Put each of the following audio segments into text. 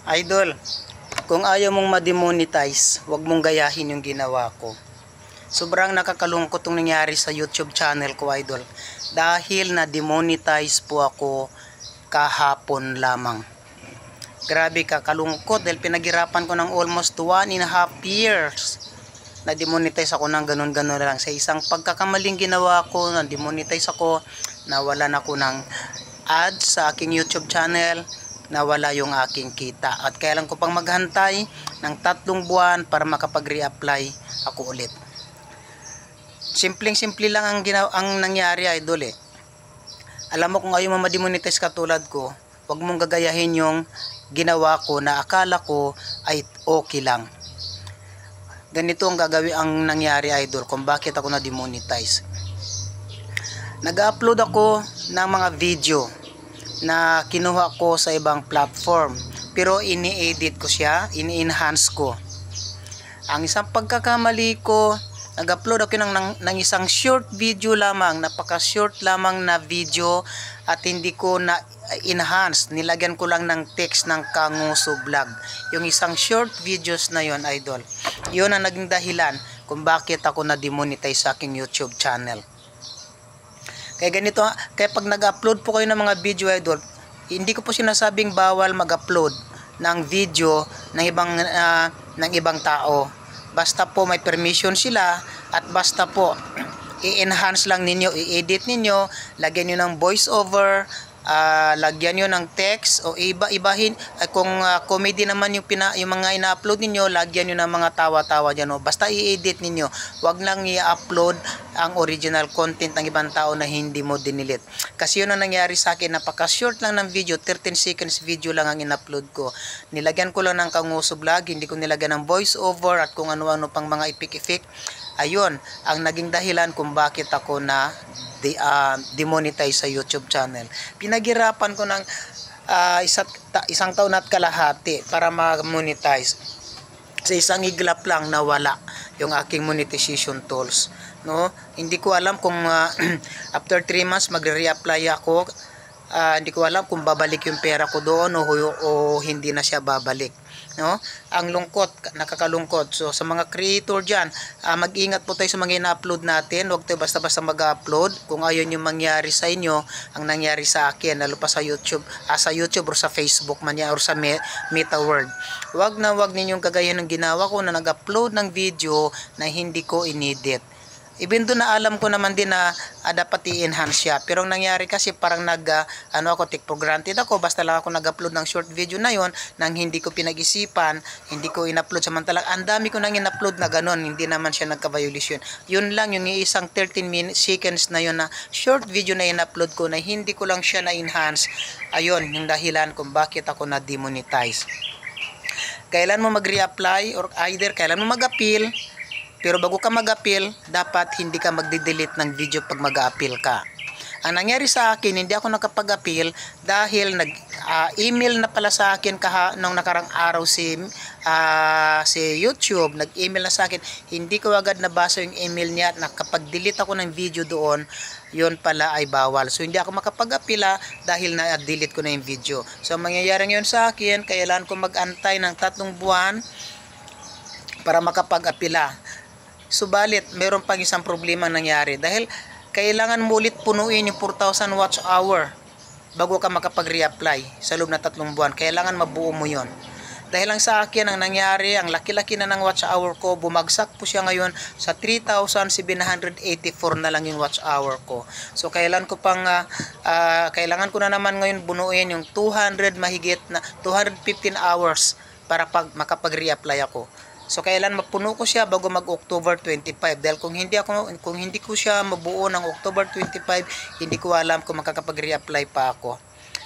Idol, kung ayaw mong ma-demonetize, huwag mong gayahin yung ginawa ko. Sobrang nakakalungkot yung nangyari sa YouTube channel ko, Idol. Dahil na-demonetize po ako kahapon lamang. Grabe kakalungkot dahil pinaghirapan ko ng almost 1.5 years. Na-demonetize ako ng ganun-ganun lang. Sa isang pagkakamaling ginawa ko, na-demonetize ako, nawalan ako ng ads sa aking YouTube channel, nawala yung aking kita. At kailan ko pang maghantay ng 3 buwan para makapag-reapply ako ulit. Simpleng-simple lang ang nangyari, Idol eh. Alam mo, kung ayaw mo ma-demonetize katulad ko, huwag mong gagayahin yung ginawa ko na akala ko ay okay lang. Ganito ang gagawin ang nangyari, Idol, kung bakit ako na-demonetize. Nag-upload ako ng mga video na kinuha ko sa ibang platform, pero ini-edit ko siya, ini-enhance ko. Ang isang pagkakamali ko, nag-upload ako ng isang short video lamang, napaka-short lamang na video, at hindi ko na enhance, nilagyan ko lang ng text ng Kanguso Vlog. Yung isang short videos na yon, Idol, yun ang naging dahilan kung bakit ako na-demonetize sa aking YouTube channel. Kaya ganito, kaya pag nag-upload po kayo ng mga video, Idol, hindi ko po sinasabing bawal mag-upload ng video ng ibang tao. Basta po may permission sila, at basta po i-enhance lang ninyo, i-edit ninyo, lagyan nyo ng voice over, lagyan nyo ng text, o ibahin, kung comedy naman yung mga ina-upload ninyo, lagyan nyo ng mga tawa-tawa dyan, o basta i-edit ninyo. Huwag lang i-upload ang original content ng ibang tao na hindi mo dinilit. Kasi yun ang nangyari sa akin, napaka-short lang ng video, 13 seconds video lang ang in-upload ko. Nilagyan ko lang ng Kanguso Vlog, hindi ko nilagyan ng voice over at kung ano-ano pang mga epic-epic. Ayun ang naging dahilan kung bakit ako na demonetize sa YouTube channel. Pinaghirapan ko ng isang taon at kalahati para ma-monetize. Sa isang iglap lang nawala yung aking monetization tools, no? Hindi ko alam kung after 3 months magre-reapply ako. Hindi ko alam kung babalik yung pera ko doon o hindi na siya babalik, no? Ang lungkot, nakakalungkot. So sa mga creator diyan, mag-ingat po tayo sa mga ina-upload natin. Huwag tayo basta-basta mag-upload kung ayon yung mangyari sa inyo ang nangyari sa akin, lalo pa sa YouTube, or sa Facebook man yan, or sa Meta World. Huwag ninyong kagayan ng ginawa ko na nag-upload ng video na hindi ko inedit. Even doon na alam ko naman din na dapat i-enhance siya. Pero ang nangyari kasi parang take for granted ako. Basta lang ako nag-upload ng short video na yon nang hindi ko pinag-isipan, hindi ko in-upload. Samantalang ang dami ko nang in-upload na ganon, hindi naman siya nagka-violation. Yun lang, yung isang 13 seconds na yun na short video na in-upload ko na hindi ko lang siya na-enhance. Ayun, yung dahilan kung bakit ako na-demonetize. Kailan mo mag-reapply, or either kailan mo mag-appeal. Pero bago ka mag-appeal, dapat hindi ka magde-delete ng video pag mag-appeal ka. Ang nangyari sa akin, hindi ako nakapag-appeal dahil nag-email na pala sa akin nung nakarang araw si YouTube. Nag-email na sa akin. Hindi ko agad nabasa yung email niya at nakapag-delete ako ng video doon. Yun pala ay bawal. So hindi ako makapag-appeal dahil na-delete ko na yung video. So mangyayari ngayon sa akin, kailangan ko mag-antay ng 3 buwan para makapag-appeal. Subalit, meron pang isang problema nangyari dahil kailangan mo ulit punuin yung 4,000 watch hour bago ka makapag-reapply sa loob na 3 buwan. Kailangan mabuo mo yon. Dahil lang sa akin, ang nangyari, ang laki-laki na ng watch hour ko, bumagsak po siya ngayon sa 3,784 na lang yung watch hour ko. So, kailangan ko na naman ngayon bunuin yung 215 hours para makapag-reapply ako. So kailan mapuno ko siya bago mag-October 25, dahil kung hindi ko siya mabuo ng October 25, hindi ko alam kung makakapag-reapply pa ako.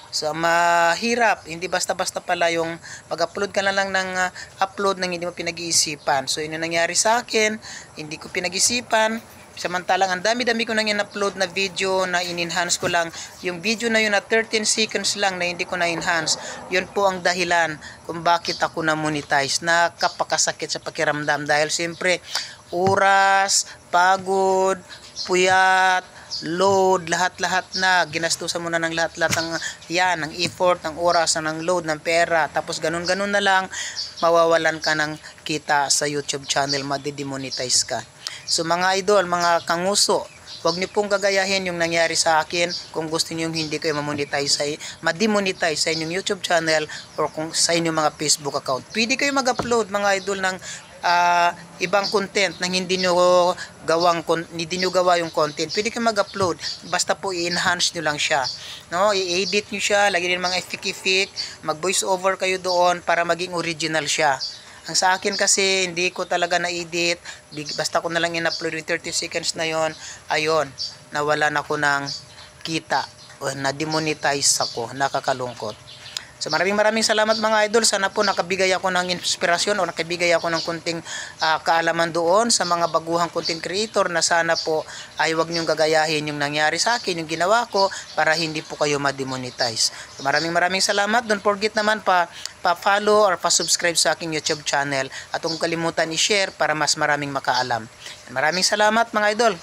So mahirap, hindi basta-basta pala yung mag-upload ka na lang ng upload nang hindi mo pinag-iisipan. So yun yung nangyari sa akin, hindi ko pinag-isipan. Samantalang ang dami-dami ko nang in-upload na video na in-enhance ko lang. Yung video na yun na 13 seconds lang na hindi ko na-enhance, yun po ang dahilan kung bakit ako na-monetize. Nakapakasakit sa pakiramdam dahil siyempre oras, pagod, puyat, load, lahat-lahat na, ginastusan mo na ng lahat-lahat ng yan, ng effort, ng oras, ng load, ng pera, tapos ganun-ganun na lang, mawawalan ka ng kita sa YouTube channel, madidemonetize ka. So mga idol, mga kanguso, huwag niyo pong gagayahin yung nangyari sa akin kung gusto niyo hindi kayo ma-demonetize sa inyong YouTube channel or kung sa inyong mga Facebook account. Pwede kayo mag-upload mga idol ng ibang content na hindi nyo gawa yung content. Pwede kayo mag-upload. Basta po i-enhance nyo lang siya. No? I-edit nyo siya, lagyan nyo mga effect, mag-voice over kayo doon para maging original siya. Ang sa akin kasi, hindi ko talaga na-edit. Basta ko na lang in-upload yung 30 seconds na yon. Ayun, nawalan ako ng kita. Na-demonetize ako. Nakakalungkot. So maraming salamat mga idol. Sana po nakabigay ako ng inspirasyon o nakabigay ako ng kunting kaalaman doon sa mga baguhang content creator na sana po ay wag niyong gagayahin yung nangyari sa akin, yung ginawa ko para hindi po kayo ma-demonetize. So maraming salamat. Don't forget naman pa-follow or pa-subscribe sa aking YouTube channel at huwag kalimutan i-share para mas maraming makaalam. Maraming salamat mga idol.